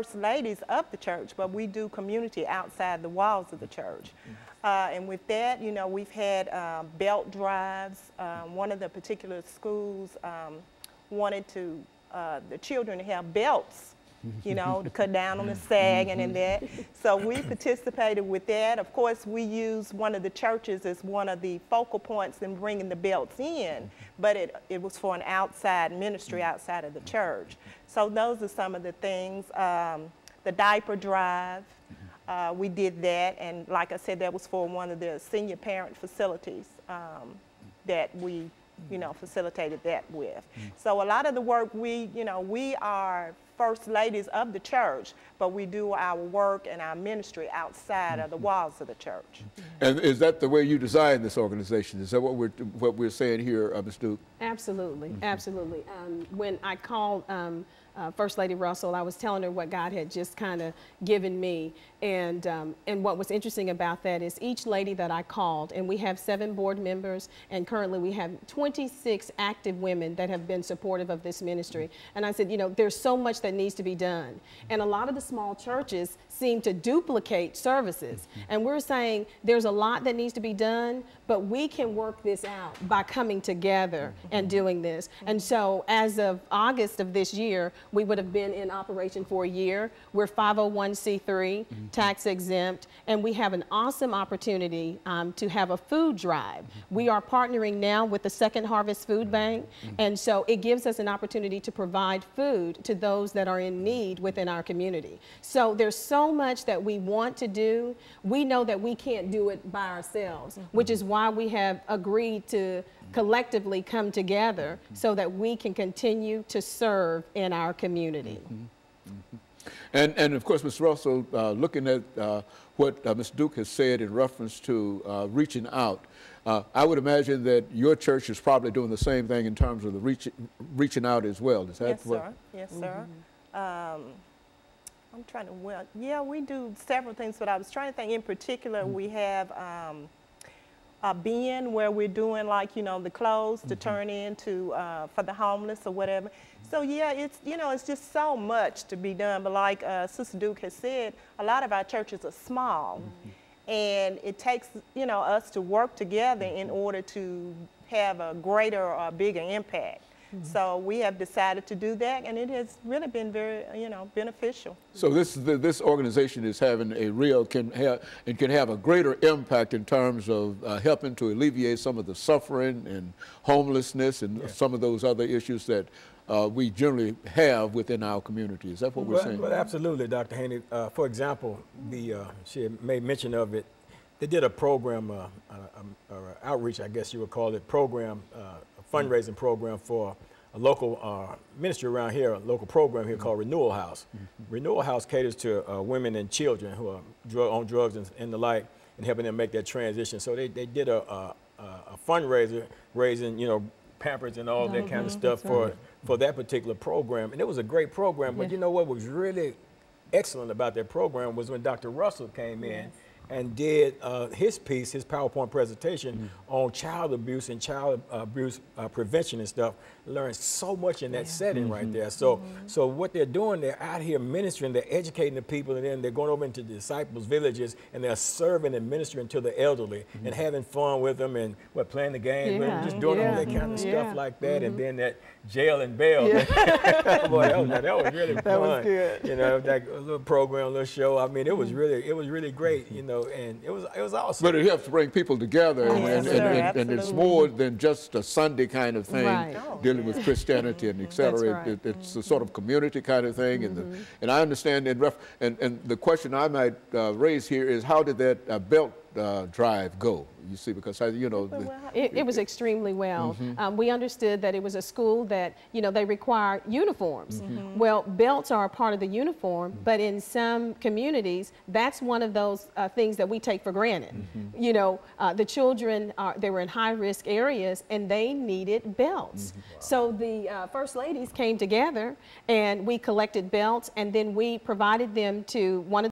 first ladies of the church, but we do community outside the walls of the church. And with that, you know, we've had belt drives. One of the particular schools wanted to, the children to have belts, you know, to cut down on the sagging and that. So we participated with that. Of course, we used one of the churches as one of the focal points in bringing the belts in, but it was for an outside ministry outside of the church. So those are some of the things. The diaper drive, we did that, and like I said, that was for one of the senior parent facilities that we, you know, facilitated that with. So a lot of the work we are first ladies of the church, but we do our work and our ministry outside of the walls of the church. And is that the way you design this organization? Is that what we're saying here, Ms. Duke? Absolutely, absolutely. When I called First Lady Russell, I was telling her what God had just kind of given me, and what was interesting about that is each lady that I called, and we have 7 board members, and currently we have 26 active women that have been supportive of this ministry. And I said, you know, there's so much that needs to be done, and a lot of the small churches seem to duplicate services, and we're saying there's a lot that needs to be done, but we can work this out by coming together and doing this. And so as of August of this year, we would have been in operation for a year. We're 501c3, tax exempt, and we have an awesome opportunity to have a food drive. We are partnering now with the Second Harvest Food Bank, and so it gives us an opportunity to provide food to those that are in need within our community. So there's so much that we want to do. We know that we can't do it by ourselves, which is why we have agreed to collectively come together so that we can continue to serve in our community. And of course, Ms. Russell, looking at what Ms. Duke has said in reference to reaching out, I would imagine that your church is probably doing the same thing in terms of the reaching out as well. Is that yes, sir. Yes, sir. I'm trying to, well, yeah, we do several things, but I was trying to think in particular, we have a bin where we're doing, like, you know, the clothes to turn into for the homeless or whatever. So yeah, it's, you know, it's just so much to be done. But like Sister Duke has said, a lot of our churches are small, and it takes, you know, us to work together in order to have a greater or bigger impact. So we have decided to do that, and it has really been very, you know, beneficial. So this organization is having a real, can have a greater impact in terms of helping to alleviate some of the suffering and homelessness and some of those other issues that we generally have within our community. Is that what we're saying? Well, absolutely, Dr. Haney. For example, she made mention of it. They did a program, or outreach, I guess you would call it, program, a fundraising program for a local ministry around here, a local program here called Renewal House. Renewal House caters to women and children who are on drugs and the like, and helping them make that transition. So they did a fundraiser, raising, you know, Pampers and all that kind of stuff for that particular program. And it was a great program, but you know what was really excellent about that program was when Dr. Russell came in and did his piece, his PowerPoint presentation on child abuse and child abuse prevention and stuff. Learned so much in that setting right there. So so what they're doing, they're out here ministering, they're educating the people, and then they're going over into the disciples' villages, and they're serving and ministering to the elderly and having fun with them, and playing the game, just doing all that kind of stuff like that. And then that jail and bail. Boy, that was really fun. That was good. You know, that little program, little show. I mean, it was really great. You know, and it was awesome. But it helps to bring people together, and it's more than just a Sunday kind of thing, dealing with Christianity and et cetera. It's a sort of community kind of thing, and I understand. And the question I might raise here is, how did that belt drive go? You see, because you know, it was extremely well. We understood that it was a school that, you know, they require uniforms. Well, belts are a part of the uniform, but in some communities, that's one of those things that we take for granted. You know, the children they were in high-risk areas, and they needed belts. So the First Ladies came together, and we collected belts, and then we provided them to one of